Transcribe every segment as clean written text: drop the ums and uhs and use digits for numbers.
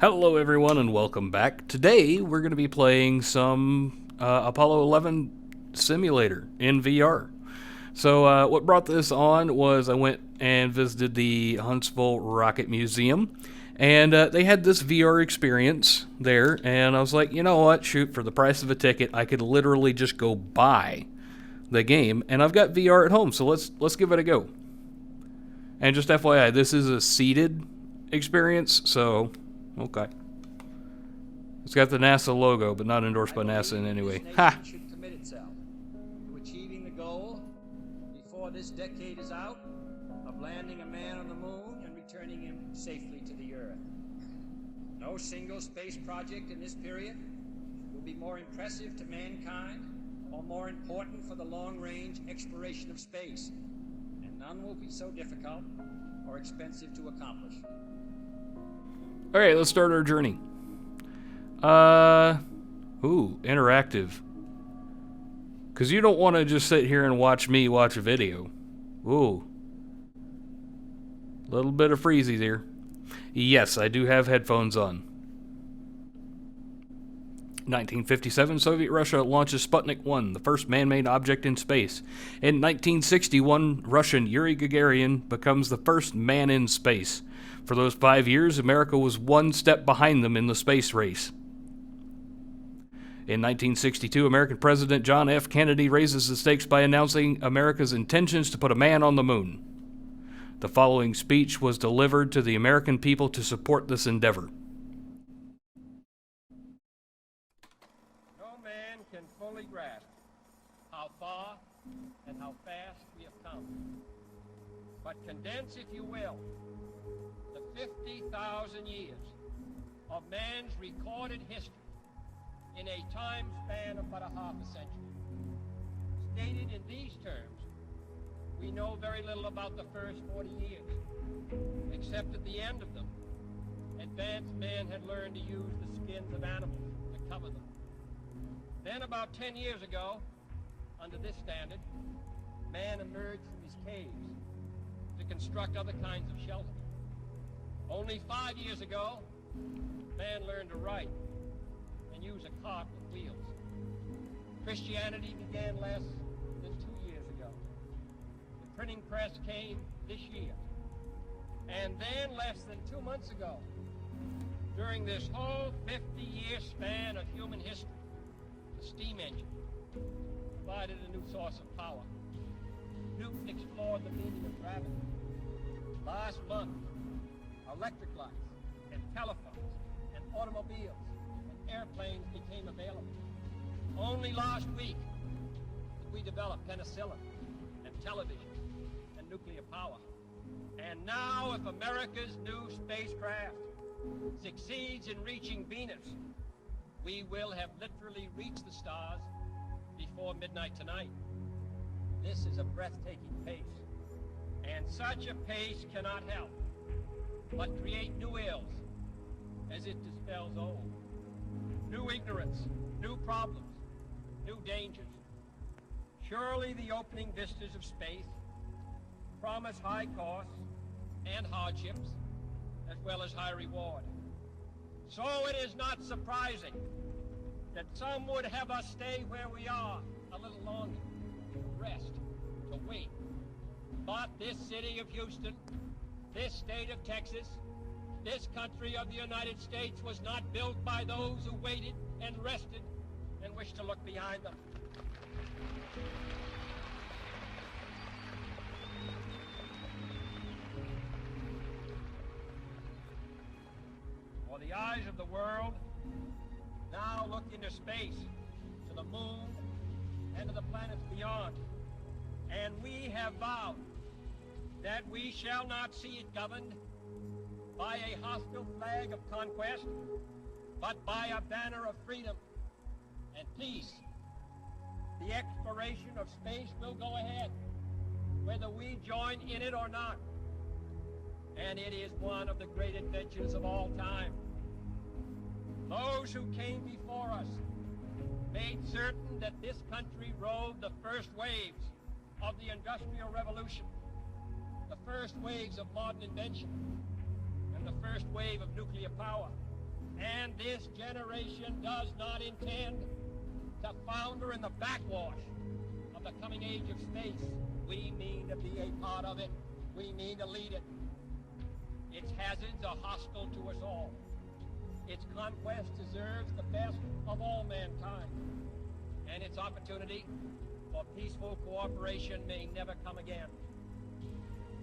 Hello, everyone, and welcome back. Today, we're going to be playing some Apollo 11 simulator in VR. So, what brought this on was I went and visited the Huntsville Rocket Museum, and they had this VR experience there. And I was like, you know what? Shoot, for the price of a ticket, I could literally just go buy the game, and I've got VR at home, so let's give it a go. And just FYI, this is a seated experience, so okay. It's got the NASA logo, but not endorsed by NASA in any way. Ha! Should commit itself to achieving the goal before this decade is out of landing a man on the moon and returning him safely to the Earth. No single space project in this period will be more impressive to mankind or more important for the long-range exploration of space, and none will be so difficult or expensive to accomplish. All right, let's start our journey. Interactive. Because you don't want to just sit here and watch me watch a video. Ooh. Little bit of freezy there. Yes, I do have headphones on. 1957, Soviet Russia launches Sputnik 1, the first man-made object in space. In 1961, Russian Yuri Gagarin becomes the first man in space. For those 5 years, America was one step behind them in the space race. In 1962, American President John F. Kennedy raises the stakes by announcing America's intentions to put a man on the moon. The following speech was delivered to the American people to support this endeavor. No man can fully grasp how far and how fast we have come. But condense, if you will, the 50,000 years of man's recorded history in a time span of but a half a century. Stated in these terms, we know very little about the first 40 years, except at the end of them, advanced man had learned to use the skins of animals to cover them. Then about 10 years ago, under this standard, man emerged from his caves to construct other kinds of shelter. Only 5 years ago, man learned to write and use a cart with wheels. Christianity began less than 2 years ago. The printing press came this year. And then less than 2 months ago, during this whole 50-year span of human history, the steam engine provided a new source of power. Newton explored the meaning of gravity. Last month, electric lights and telephones and automobiles and airplanes became available. Only last week did we develop penicillin and television and nuclear power. And now, if America's new spacecraft succeeds in reaching Venus, we will have literally reached the stars before midnight tonight. This is a breathtaking pace, and such a pace cannot help but create new ills as it dispels old. New ignorance, new problems, new dangers. Surely the opening vistas of space promise high costs and hardships, as well as high reward. So it is not surprising that some would have us stay where we are a little longer, to rest, to wait. But this city of Houston, this state of Texas, this country of the United States was not built by those who waited and rested and wished to look behind them. For the eyes of the world now look into space, to the moon, and to the planets beyond. And we have vowed that we shall not see it governed by a hostile flag of conquest, but by a banner of freedom and peace. The exploration of space will go ahead, whether we join in it or not. And it is one of the great adventures of all time. Those who came before us made certain that this country rode the first waves of the Industrial Revolution, the first waves of modern invention, and the first wave of nuclear power. And this generation does not intend to founder in the backwash of the coming age of space. We mean to be a part of it. We mean to lead it. Its hazards are hostile to us all. Its conquest deserves the best of all mankind. And its opportunity for peaceful cooperation may never come again.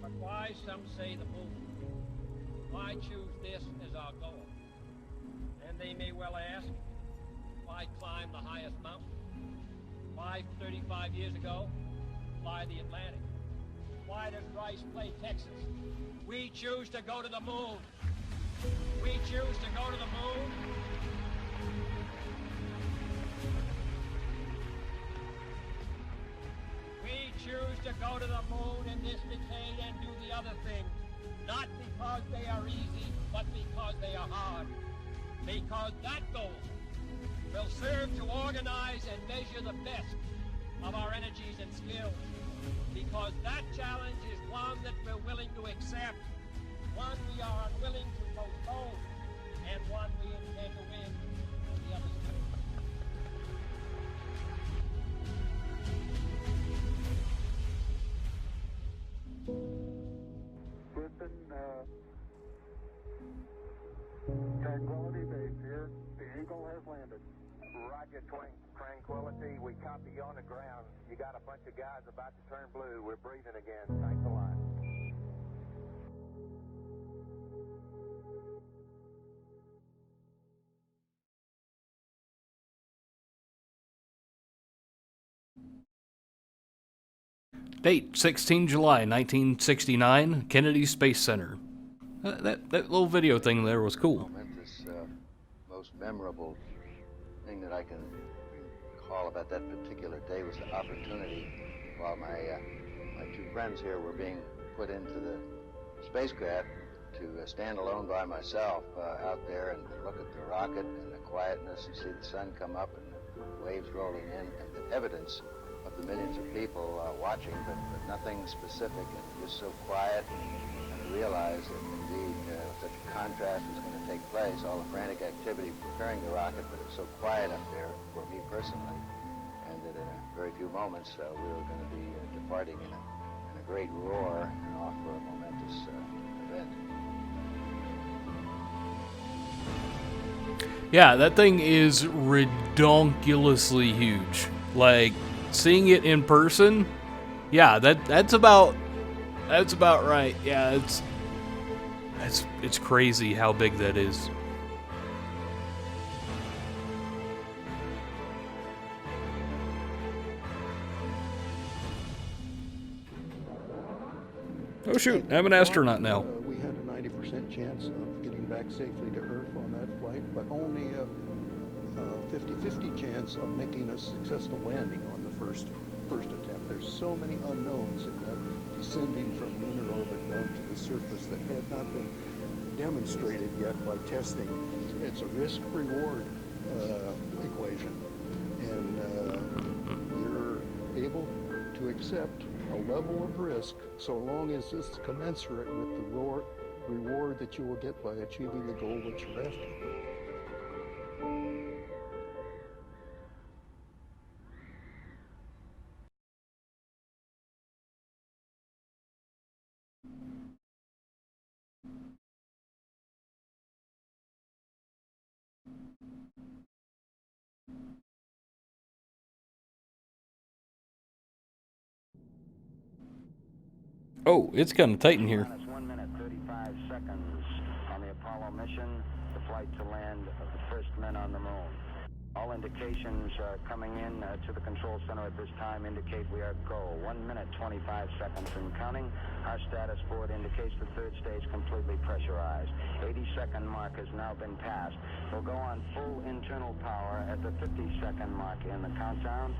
But why, some say, the moon? Why choose this as our goal? And they may well ask, why climb the highest mountain? Why, 35 years ago, fly the Atlantic? Why does Rice play Texas? We choose to go to the moon. We choose to go to the moon. We choose to go to the moon in this decade and do the other things. Not because they are easy, but because they are hard. Because that goal will serve to organize and measure the best of our energies and skills. Because that challenge is one that we're willing to accept, one we are unwilling to postpone, and one we intend to win on the other side. Houston, Tranquility Base here. The Eagle has landed. Roger, Tranquility. We copy you on the ground. You got a bunch of guys about to turn blue. We're breathing again. Thanks a lot. Date, 16 July 1969, Kennedy Space Center. That little video thing there was cool. Momentous, most memorable thing that I can recall about that particular day was the opportunity while my two friends here were being put into the spacecraft to stand alone by myself out there and look at the rocket and the quietness and see the sun come up and the waves rolling in and the evidence of the millions of people watching, but nothing specific, and just so quiet, and to realize that indeed such a contrast was going to take place, all the frantic activity preparing the rocket, but it was so quiet up there for me personally, and that in a very few moments we were going to be departing in a great roar and off for a momentous event. Yeah, that thing is redonkulously huge. Like, seeing it in person, yeah, that's about right. Yeah, it's crazy how big that is. Oh shoot, I'm an astronaut now. We had a 90% chance of getting back safely to Earth on that flight, but only a 50-50 chance of making a successful landing on the first attempt. There's so many unknowns in that descending from lunar orbit down to the surface that had not been demonstrated yet by testing. It's a risk-reward equation, and you're able to accept a level of risk so long as it's commensurate with the reward that you will get by achieving the goal that you're after. Oh, it's kind of tight in here. Minus 1 minute, 35 seconds on the Apollo mission, the flight to land of the first men on the moon. All indications coming in to the control center at this time indicate we are go. 1 minute, 25 seconds and counting. Our status board indicates the third stage completely pressurized. 80-second mark has now been passed. We'll go on full internal power at the 50-second mark in the countdown.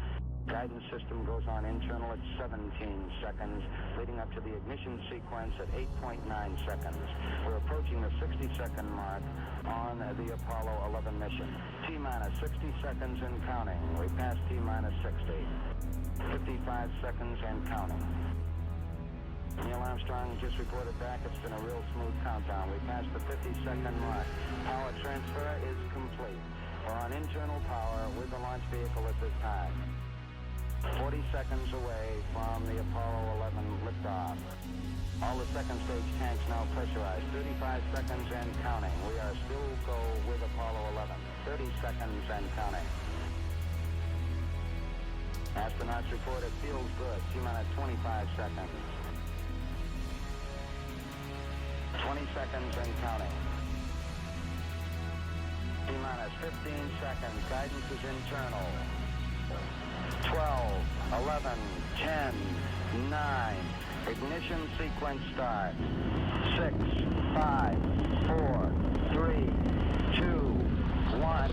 Guidance system goes on internal at 17 seconds, leading up to the ignition sequence at 8.9 seconds. We're approaching the 60-second mark on the Apollo 11 mission. T-minus 60 seconds and counting. We passed T-minus 60. 55 seconds and counting. Neil Armstrong just reported back. It's been a real smooth countdown. We passed the 50-second mark. Power transfer is or on internal power with the launch vehicle at this time. 40 seconds away from the Apollo 11 liftoff. All the second stage tanks now pressurized. 35 seconds and counting. We are still go with Apollo 11. 30 seconds and counting. Astronauts report it feels good. T-minus 25 seconds. 20 seconds and counting. T-minus 15 seconds. Guidance is internal. 12, 11, 10, 9. Ignition sequence start. 6, 5, 4, 3, 2, 1,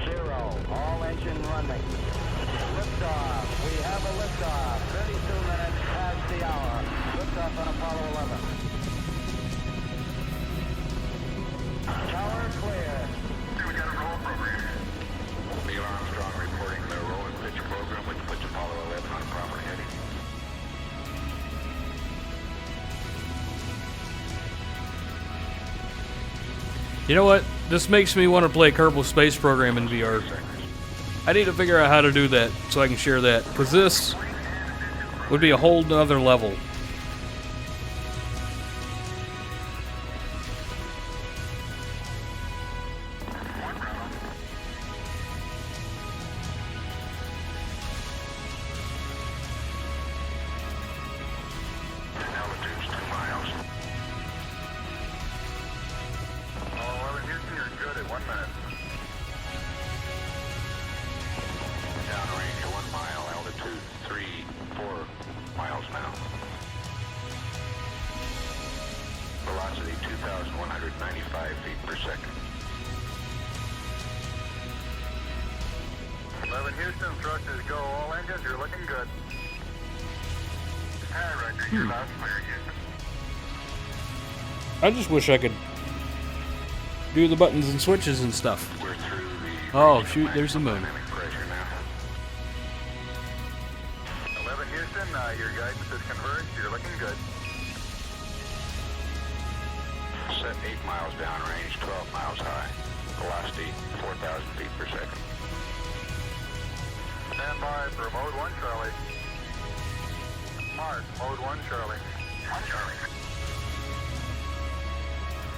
0. All engine running. Liftoff. We have a liftoff. 32 minutes past the hour. Liftoff on Apollo 11. Tower clear. We got a roll program. Neil Armstrong reporting the roll and pitch program, which puts Apollo 11 on proper heading. You know what? This makes me want to play Kerbal Space Program in VR. I need to figure out how to do that so I can share that, because this would be a whole nother level. Altitude's 2 miles. Oh, 11 Houston, you're good at 1 minute. Downrange 1 mile, altitude 3, 4 miles now. Velocity 2,195 feet per second. 11 Houston, thrusters go. All engines, you're looking good. Hi, Roger, you're loud and clear, Houston. I just wish I could do the buttons and switches and stuff. We're through the... Oh, shoot, there's the moon. Dynamic pressure now. 11 Houston, your guidance is converged. You're looking good. Set 8 miles downrange, 12 miles high. Velocity 4,000 feet per second. Stand by for mode 1, Charlie. Mark, mode 1, Charlie. 1, Charlie.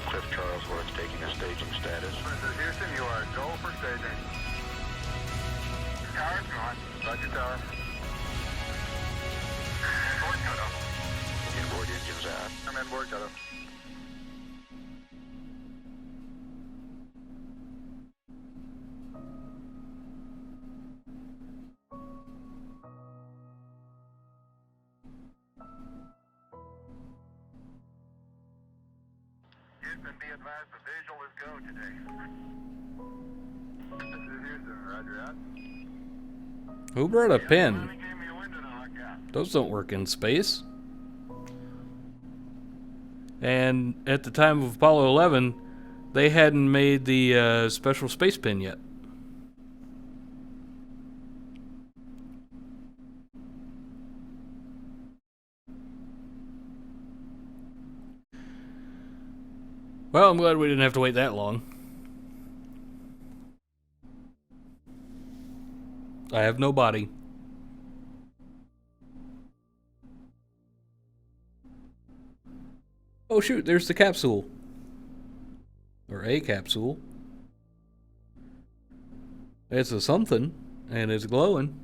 Cliff Charlesworth taking a staging status. This is Houston, you are go for staging. Tower's gone. Roger, tower. Inboard cutoff. Inboard engines out. I'm inboard cutoff. Houston, be advised the visual is go today. This is Houston, roger out. Who brought a pen? Gave me a window to look at. Those don't work in space. And at the time of Apollo 11, they hadn't made the special space pen yet. Well, I'm glad we didn't have to wait that long. I have no body. Oh shoot, there's the capsule. Or a capsule. It's a something, and it's glowing.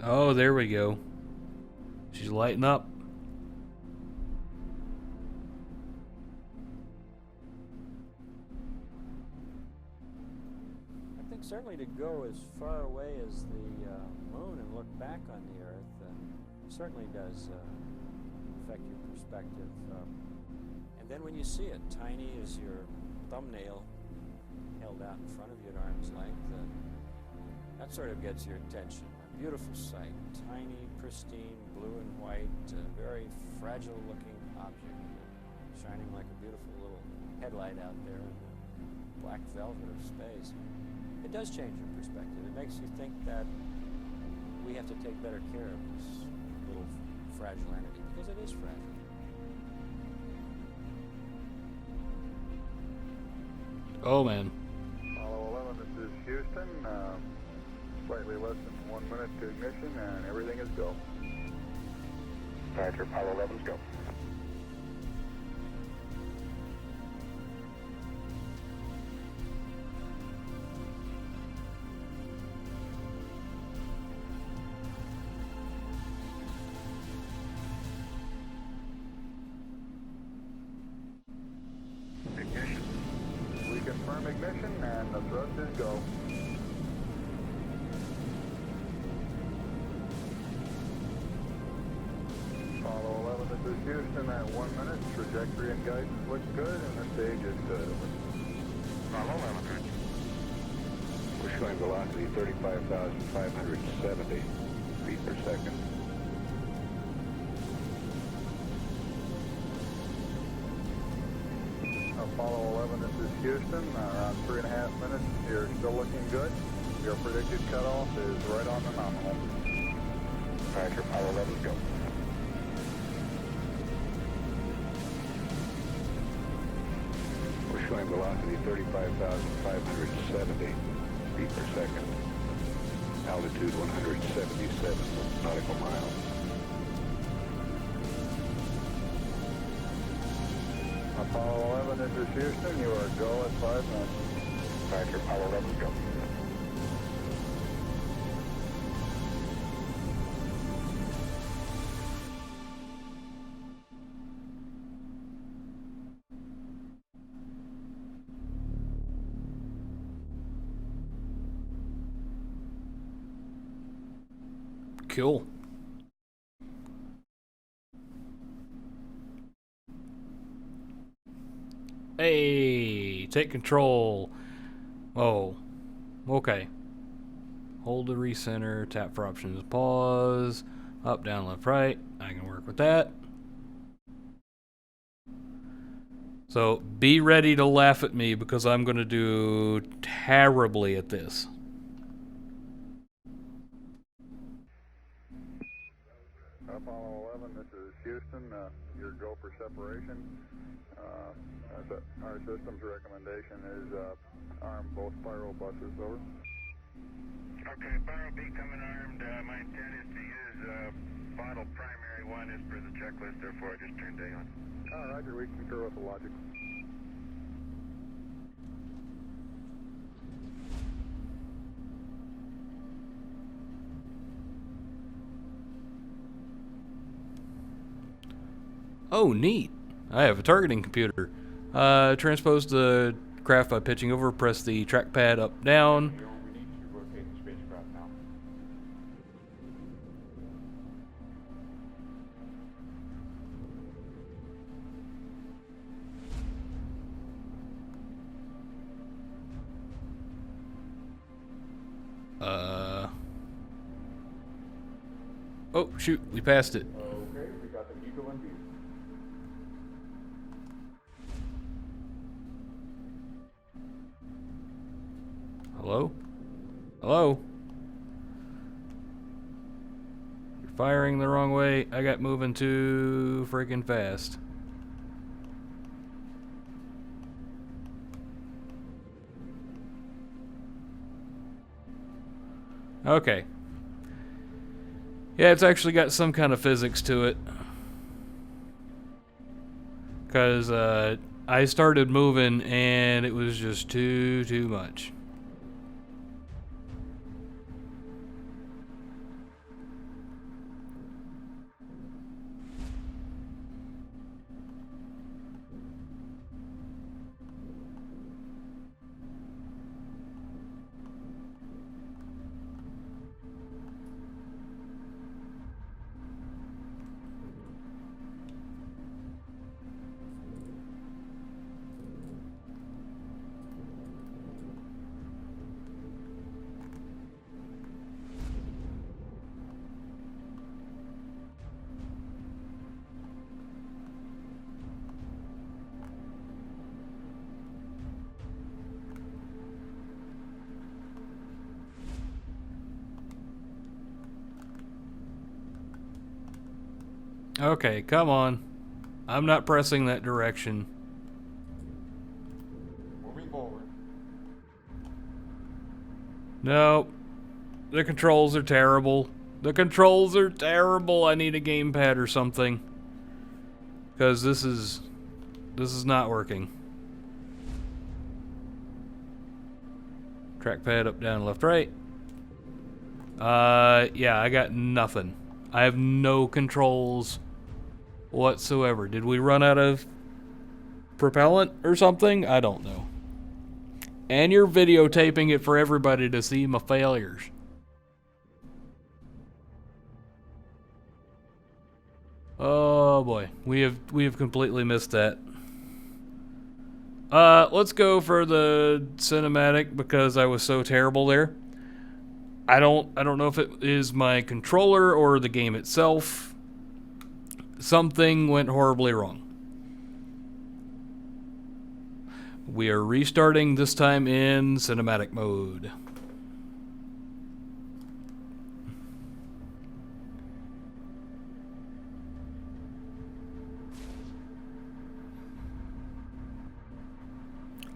Oh, there we go. She's lighting up. I think certainly to go as far away as the moon and look back on the Earth certainly does affect your perspective. And then when you see it, tiny as your thumbnail held out in front of you at arm's length, that sort of gets your attention. Beautiful sight. Tiny, pristine, blue and white, very fragile-looking object, shining like a beautiful little headlight out there in the black velvet of space. It does change your perspective. It makes you think that we have to take better care of this little fragile entity, because it is fragile. Oh man. Apollo 11, this is Houston. Slightly less than 1 minute to ignition, and everything is go. Roger, Apollo 11's go. Ignition. We confirm ignition, and the thrust is go. Apollo 11, this is Houston at 1 minute. Trajectory and guidance look good, and the stage is good. Apollo 11. We're showing velocity 35,570 feet per second. Apollo 11, this is Houston. Around 3.5 minutes. You're still looking good. Your predicted cutoff is right on the nominal. Roger, Apollo 11's go. We're showing velocity 35,570 feet per second. Altitude 177 nautical miles. Apollo 11, this is Houston. You are go at 5 minutes. Roger, Apollo 11's go. Cool. Hey, take control. Oh, okay. Hold to recenter, tap for options, pause, up, down, left, right. I can work with that. So be ready to laugh at me because I'm going to do terribly at this. Apollo 11, this is Houston. Your go for separation. Our system's recommendation is arm both spiral buses, over. Okay, Spiral B coming armed. My intent is to use bottle primary one as per the checklist, therefore I just turned A on. Roger, we concur with the logic. Oh, neat. I have a targeting computer. Transpose the craft by pitching over, press the trackpad up, down. We need to rotate the spacecraft now. Oh, shoot, we passed it. Okay, we got the Eagle in view. Hello? Hello? You're firing the wrong way. I got moving too freaking fast. Okay. Yeah, it's actually got some kind of physics to it. Because I started moving and it was just too much. Okay, come on. I'm not pressing that direction. Moving forward. No. The controls are terrible. The controls are terrible. I need a gamepad or something. Because this is not working. Trackpad up, down, left, right. Yeah, I got nothing. I have no controls whatsoever. Did we run out of propellant or something? I don't know. And you're videotaping it for everybody to see my failures. Oh boy, we have completely missed that. Let's go for the cinematic because I was so terrible there. I don't know if it is my controller or the game itself. Something went horribly wrong. We are restarting, this time in cinematic mode.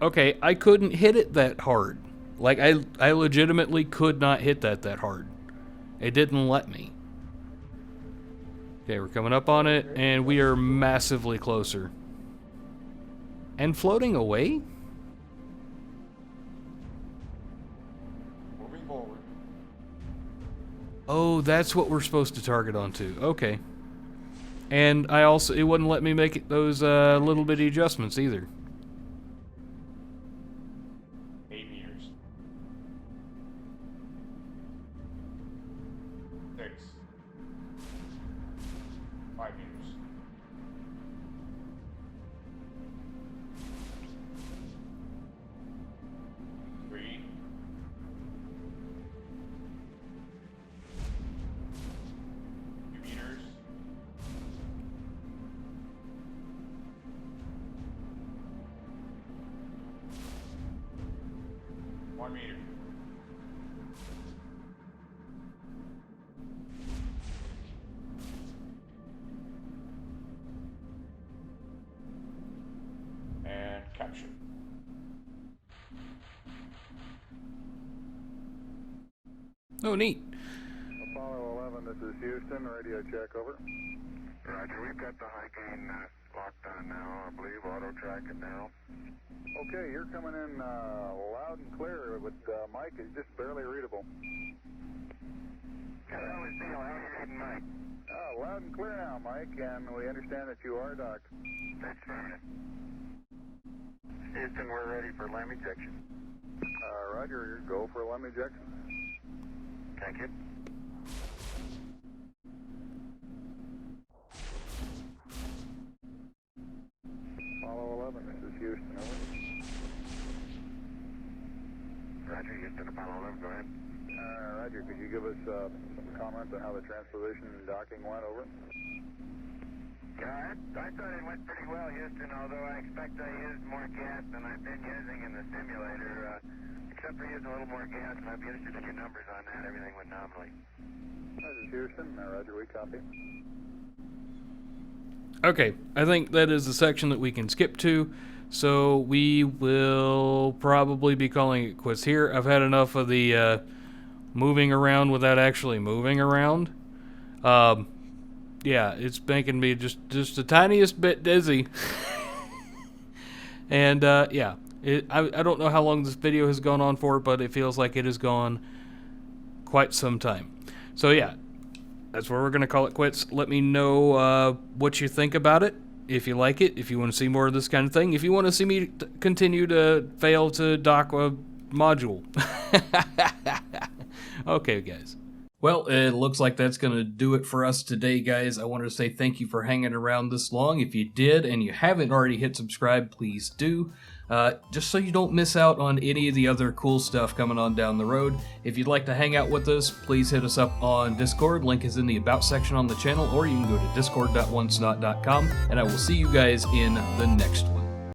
Okay, I couldn't hit it that hard. Like, I legitimately could not hit that hard. It didn't let me. Okay, we're coming up on it, and we are massively closer. And floating away? Moving forward. Oh, that's what we're supposed to target onto. Okay. And it wouldn't let me make those little bitty adjustments either. 8 meters. 6. 5 meters. 3. 2 meters. 1 meter. And capture. Oh, neat. Apollo 11, this is Houston. Radio check, over. Roger, we've got the high gain locked on now, I believe. Auto track it now. Okay, you're coming in loud and clear, but Mike is just barely readable. How is Neil? How are you reading, Mike? Loud and clear now, Mike, and we understand that you are docked. That's right. Houston, we're ready for LAM ejection. Roger, go for LAM ejection. Thank you. Apollo 11, this is Houston, over. Roger, Houston, Apollo 11, go ahead. Roger, could you give us some comments on how the transposition and docking went, over? Yeah, I thought it went pretty well, Houston, although I expect I used more gas than I've been using in the simulator. Except for using a little more gas, and I'd be interested in your numbers on that. Everything went nominally. This is Houston. Roger, we copy. Okay, I think that is the section that we can skip to, so we will probably be calling it quits here. I've had enough of the moving around without actually moving around. Yeah, it's making me just the tiniest bit dizzy. And yeah, I don't know how long this video has gone on for, but it feels like it has gone quite some time. So yeah, that's where we're going to call it quits. Let me know what you think about it, if you like it, if you want to see more of this kind of thing, if you want to see me continue to fail to dock a module. Okay, guys. Well, it looks like that's going to do it for us today, guys. I wanted to say thank you for hanging around this long. If you did and you haven't already hit subscribe, please do. Just so you don't miss out on any of the other cool stuff coming on down the road. If you'd like to hang out with us, please hit us up on Discord. Link is in the About section on the channel, or you can go to discord.wonsnot.com, and I will see you guys in the next one.